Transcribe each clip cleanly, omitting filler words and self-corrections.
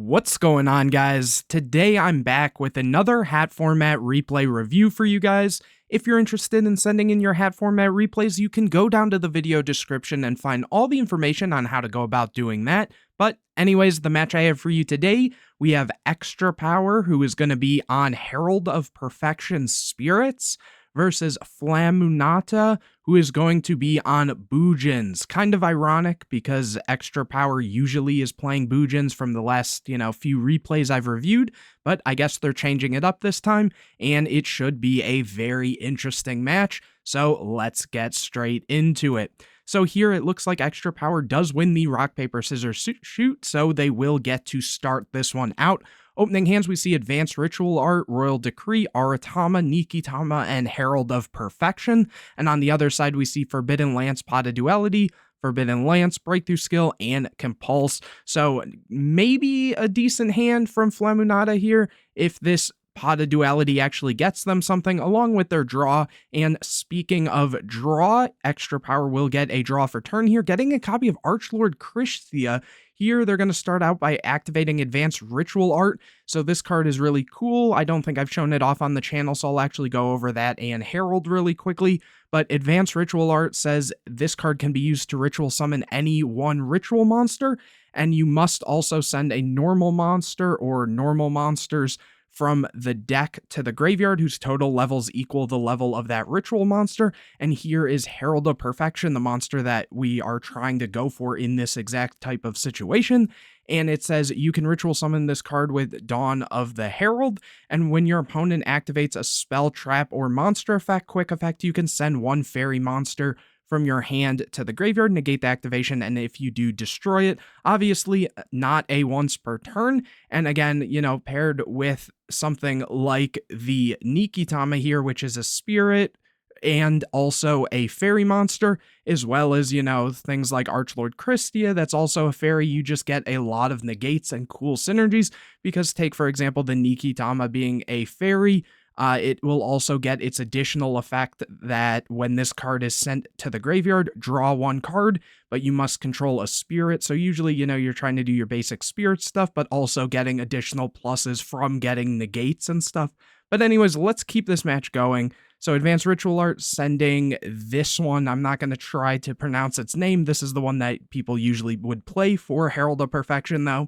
What's going on, guys? Today I'm back with another H.A.T format replay review for you guys. If you're interested in sending in your H.A.T format replays, you can go down to the video description and find all the information on how to go about doing that. But anyways, the match I have for you today, we have Extra Power, who is going to be on Herald of Perfection Spirits, versus Flamunata, who is going to be on Bujins. Kind of ironic because Extra Power usually is playing Bujins from the last, few replays I've reviewed, but I guess they're changing it up this time, and it should be a very interesting match, so let's get straight into it. So here it looks like Extra Power does win the rock, paper, scissors, shoot, so they will get to start this one out. Opening hands, we see Advanced Ritual Art, Royal Decree, Aratama, Nikitama, and Herald of Perfection. And on the other side, we see Forbidden Lance, Pot of Duality, Forbidden Lance, Breakthrough Skill, and Compulse. So maybe a decent hand from Flamunata here if this Pot of Duality actually gets them something along with their draw. And speaking of draw, Extra Power will get a draw for turn here, getting a copy of Archlord Christia. Here, they're going to start out by activating Advanced Ritual Art, so this card is really cool. I don't think I've shown it off on the channel, so I'll actually go over that and Herald really quickly. But Advanced Ritual Art says this card can be used to ritual summon any one ritual monster, and you must also send a normal monster or normal monsters from the deck to the graveyard whose total levels equal the level of that ritual monster. And here is Herald of Perfection, the monster that we are trying to go for in this exact type of situation. And it says you can ritual summon this card with Dawn of the Herald, and when your opponent activates a spell, trap, or monster effect, quick effect, you can send one fairy monster from your hand to the graveyard, negate the activation, and if you do, destroy it. Obviously, not a once per turn, and again, paired with something like the Nikitama here, which is a spirit, and also a fairy monster, as well as, things like Archlord Christia, that's also a fairy. You just get a lot of negates and cool synergies, because take, for example, the Nikitama being a fairy, it will also get its additional effect that when this card is sent to the graveyard, draw one card, but you must control a spirit. So usually, you're trying to do your basic spirit stuff, but also getting additional pluses from getting negates and stuff. But anyways, let's keep this match going. So Advanced Ritual Art sending this one. I'm not going to try to pronounce its name. This is the one that people usually would play for Herald of Perfection, though.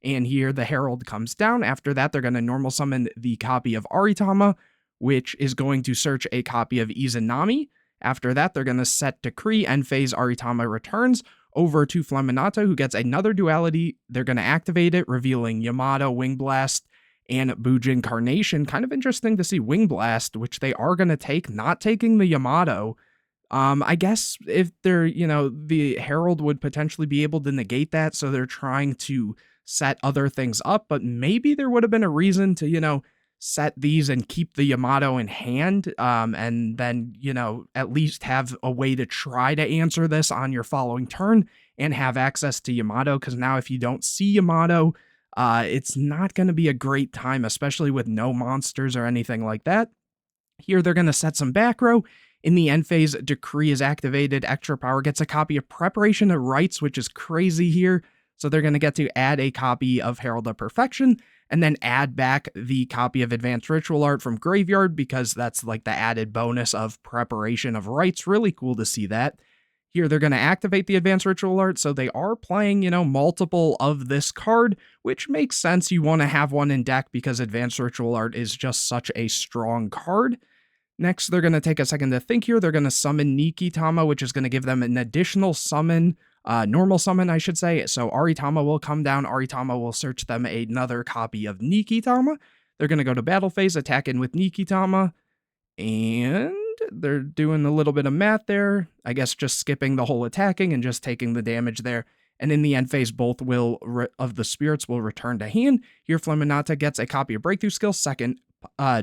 And here the Herald comes down. After that, they're going to normal summon the copy of Aratama, which is going to search a copy of Izanami. After that, they're going to set Decree, end phase Aratama returns over to Flamunata, who gets another duality. They're going to activate it, revealing Yamato, Wing Blast, and Bujin Carnation. Kind of interesting to see Wing Blast, which they are going to take, not taking the Yamato. I guess if they're, the Herald would potentially be able to negate that, so they're trying to set other things up, but maybe there would have been a reason to, set these and keep the Yamato in hand, and then, at least have a way to try to answer this on your following turn and have access to Yamato, because now if you don't see Yamato, it's not going to be a great time, especially with no monsters or anything like that. Here they're going to set some back row. In the end phase, Decree is activated. Extra Power gets a copy of Preparation of Rites, which is crazy here. So they're going to get to add a copy of Herald of Perfection and then add back the copy of Advanced Ritual Art from Graveyard, because that's like the added bonus of Preparation of Rites. Really cool to see that. Here they're going to activate the Advanced Ritual Art, so they are playing, multiple of this card, which makes sense. You want to have one in deck because Advanced Ritual Art is just such a strong card. Next, they're going to take a second to think here. They're going to summon Nikitama, which is going to give them an additional summon. Normal summon, I should say. So Aratama will come down. Aratama will search them another copy of Nikitama. They're going to go to battle phase, attack in with Nikitama, and they're doing a little bit of math there. I guess just skipping the whole attacking and just taking the damage there. And in the end phase, both of the spirits will return to hand. Here, Flamunata gets a copy of Breakthrough Skill. Second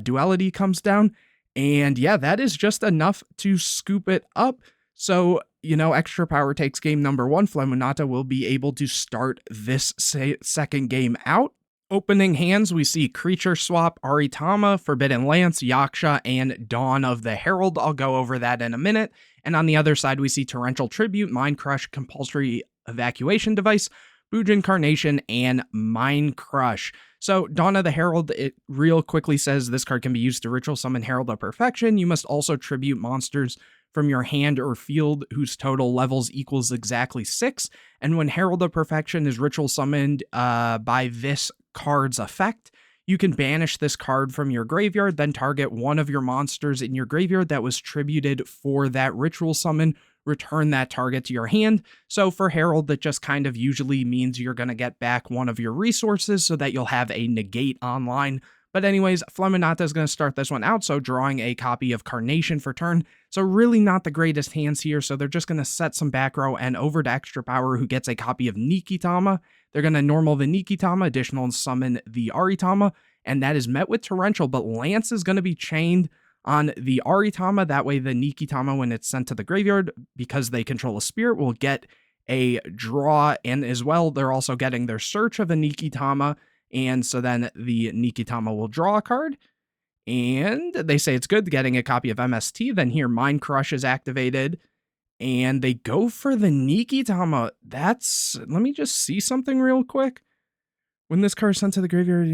duality comes down. And yeah, that is just enough to scoop it up. So, Extra Power takes game number one. Flamunata will be able to start this second game out. Opening hands, we see Creature Swap, Aratama, Forbidden Lance, Yaksha, and Dawn of the Herald. I'll go over that in a minute. And on the other side, we see Torrential Tribute, Mind Crush, Compulsory Evacuation Device, Bujin Carnation, and Mind Crush. So Dawn of the Herald, it real quickly says this card can be used to ritual summon Herald of Perfection. You must also tribute monsters from your hand or field whose total levels equals exactly 6. And when Herald of Perfection is ritual summoned by this card's effect, you can banish this card from your graveyard, then target one of your monsters in your graveyard that was tributed for that ritual summon, return that target to your hand. So for Herald, that just kind of usually means you're going to get back one of your resources so that you'll have a negate online. But anyways, Fleminata is going to start this one out, so drawing a copy of Carnation for turn. So really not the greatest hands here, so they're just going to set some back row and over to Extra Power, who gets a copy of Nikitama. They're going to normal the Nikitama, additional and summon the Aritama, and that is met with Torrential, but Lance is going to be chained on the Aritama. That way the Nikitama, when it's sent to the graveyard, because they control a spirit, will get a draw, and as well, they're also getting their search of a Nikitama, and so then the Nikitama will draw a card, and they say it's good, getting a copy of MST. Then here, Mind Crush is activated, and they go for the Nikitama. Let me just see something real quick. When this card is sent to the graveyard,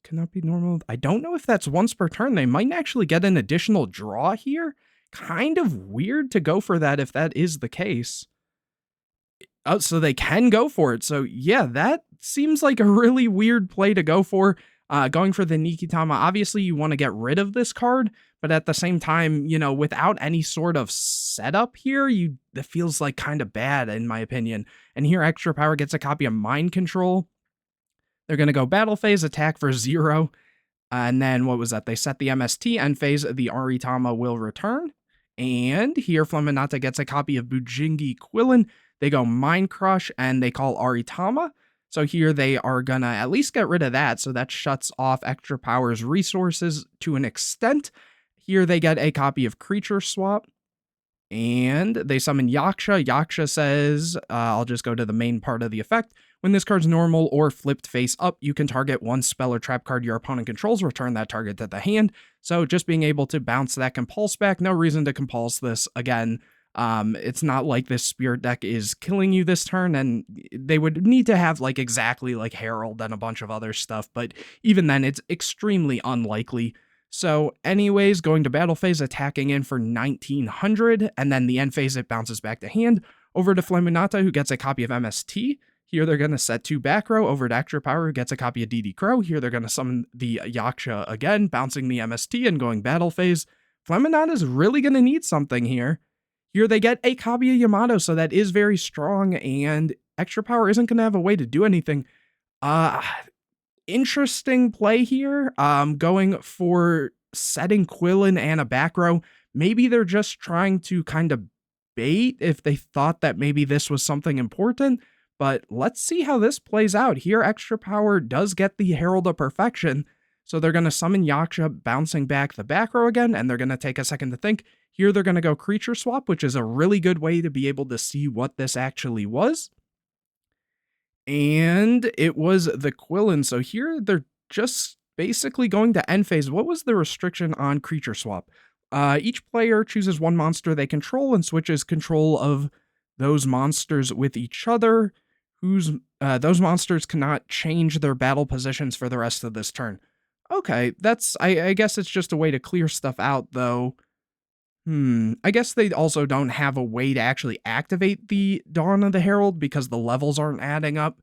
cannot be normal. I don't know if that's once per turn. They might actually get an additional draw here. Kind of weird to go for that if that is the case. Oh, so they can go for it. So yeah, that seems like a really weird play to go for. Going for the Nikitama, obviously you want to get rid of this card, but at the same time, you know, without any sort of setup here, that feels like kind of bad in my opinion. And here Extra Power gets a copy of Mind Control. They're going to go battle phase, attack for 0. And then what was that? They set the MST, end phase, the Aritama will return. And here Fleminata gets a copy of Bujingi Quillin. They go Mind Crush and they call Aritama. So here they are going to at least get rid of that. So that shuts off Extra Power's resources to an extent. Here they get a copy of Creature Swap. And they summon Yaksha. Yaksha says, I'll just go to the main part of the effect. When this card's normal or flipped face up, you can target one spell or trap card your opponent controls, return that target to the hand. So just being able to bounce that Compulse back, no reason to Compulse this again. It's not like this Spirit deck is killing you this turn, and they would need to have like exactly like Herald and a bunch of other stuff, but even then it's extremely unlikely. So anyways, going to battle phase, attacking in for 1900, and then the end phase, it bounces back to hand. Over to Fleminata, who gets a copy of MST. Here they're going to set 2 back row. Over to Extra Power, who gets a copy of DD Crow. Here they're going to summon the Yaksha again, bouncing the MST and going battle phase. Fleminata is really going to need something here. Here they get a copy of Yamato, so that is very strong, and Extra Power isn't going to have a way to do anything. Interesting play here, going for setting Quillin and a back row. Maybe they're just trying to kind of bait if they thought that maybe this was something important, but let's see how this plays out. Here, Extra Power does get the Herald of Perfection, so they're going to summon Yaksha, bouncing back the back row again, and they're going to take a second to think. Here they're going to go Creature Swap, which is a really good way to be able to see what this actually was. And it was the Quillin. So here they're just basically going to end phase. What was the restriction on Creature Swap? Each player chooses one monster they control and switches control of those monsters with each other. Those monsters cannot change their battle positions for the rest of this turn. Okay, I guess it's just a way to clear stuff out, though. I guess they also don't have a way to actually activate the Dawn of the Herald because the levels aren't adding up.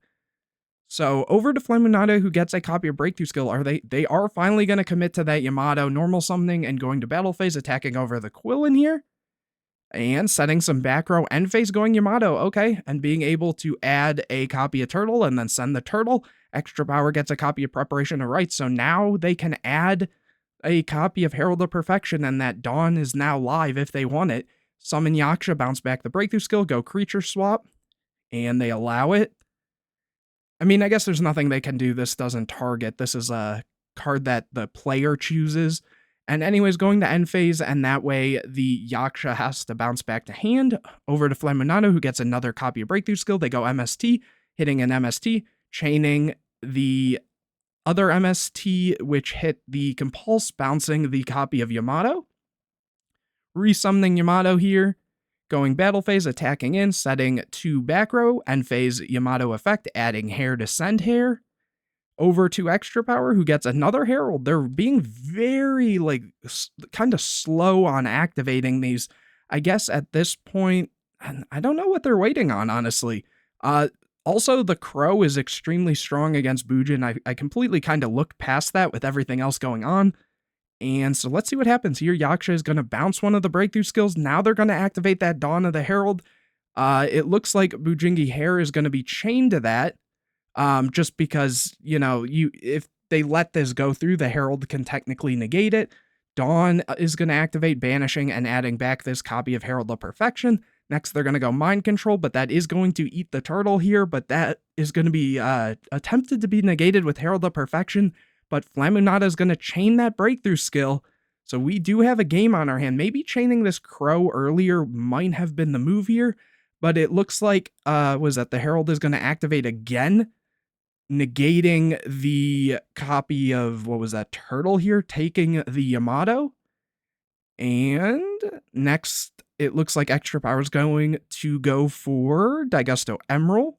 So over to Fleminata, who gets a copy of Breakthrough Skill. They are finally going to commit to that Yamato, normal summoning and going to battle phase, attacking over the Quillin here. And setting some back row, end phase going Yamato, okay. And being able to add a copy of Turtle and then send the Turtle. Extra Power gets a copy of Preparation of Rites, so now they can add a copy of Herald of Perfection, and that Dawn is now live if they want it. Summon Yaksha, bounce back the Breakthrough Skill, go Creature Swap, and they allow it. I mean, I guess there's nothing they can do. This doesn't target. This is a card that the player chooses. And anyways, going to end phase, and that way the Yaksha has to bounce back to hand. Over to Fleminata, who gets another copy of Breakthrough Skill. They go MST, hitting an MST, chaining the other MST, which hit the Compulse, bouncing the copy of Yamato. Resummoning Yamato here. Going battle phase, attacking in, setting to back row, end phase Yamato effect, adding hair to send hair. Over to extra power, who gets another Herald. They're being very, like, kind of slow on activating these. I guess at this point, I don't know what they're waiting on, honestly. Also, the Crow is extremely strong against Bujin. I completely kind of looked past that with everything else going on. And so let's see what happens here. Yaksha is going to bounce one of the breakthrough skills. Now they're going to activate that Dawn of the Herald. It looks like Bujingi Hair is going to be chained to that. Just because, you know, if they let this go through, the Herald can technically negate it. Dawn is going to activate banishing and adding back this copy of Herald of Perfection. Next, they're going to go Mind Control, but that is going to eat the turtle here, but that is going to be attempted to be negated with Herald of Perfection. But Flamunata is going to chain that breakthrough skill. So we do have a game on our hand. Maybe chaining this Crow earlier might have been the move here. But it looks like, the Herald is going to activate again, negating the copy of, Turtle here, taking the Yamato. And next, it looks like extra power is going to go for Daigusto Emerald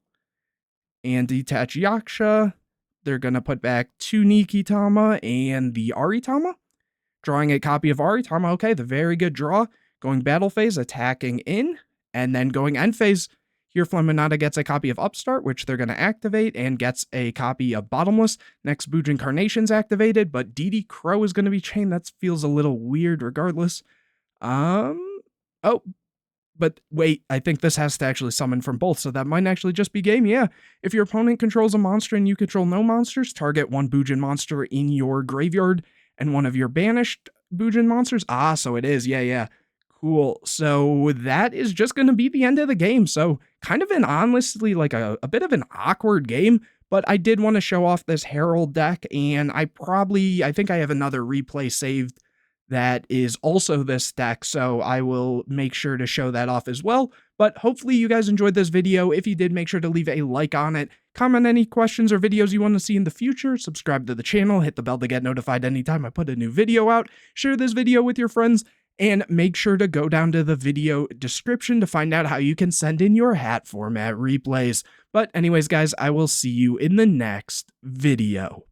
and detach Yaksha. They're going to put back 2 Nikitama and the Aritama. Drawing a copy of Aritama. Okay, the very good draw. Going battle phase, attacking in. And then going end phase. Here, Flamunata gets a copy of Upstart, which they're going to activate, and gets a copy of Bottomless. Next, Bujin Carnation's activated, but DD Crow is going to be chained. That feels a little weird regardless. Oh, but wait, I think this has to actually summon from both, so that might actually just be game. Yeah, if your opponent controls a monster and you control no monsters, target 1 Bujin monster in your graveyard and 1 of your banished Bujin monsters. Ah, so it is. Yeah. Cool. So that is just going to be the end of the game. So kind of an honestly, like a bit of an awkward game, but I did want to show off this Herald deck, and I think I have another replay saved that is also this deck, so I will make sure to show that off as well. But hopefully you guys enjoyed this video. If you did, make sure to leave a like on it, comment any questions or videos you want to see in the future, subscribe to the channel, hit the bell to get notified anytime I put a new video out, share this video with your friends, and make sure to go down to the video description to find out how you can send in your hat format replays. But anyways, guys, I will see you in the next video.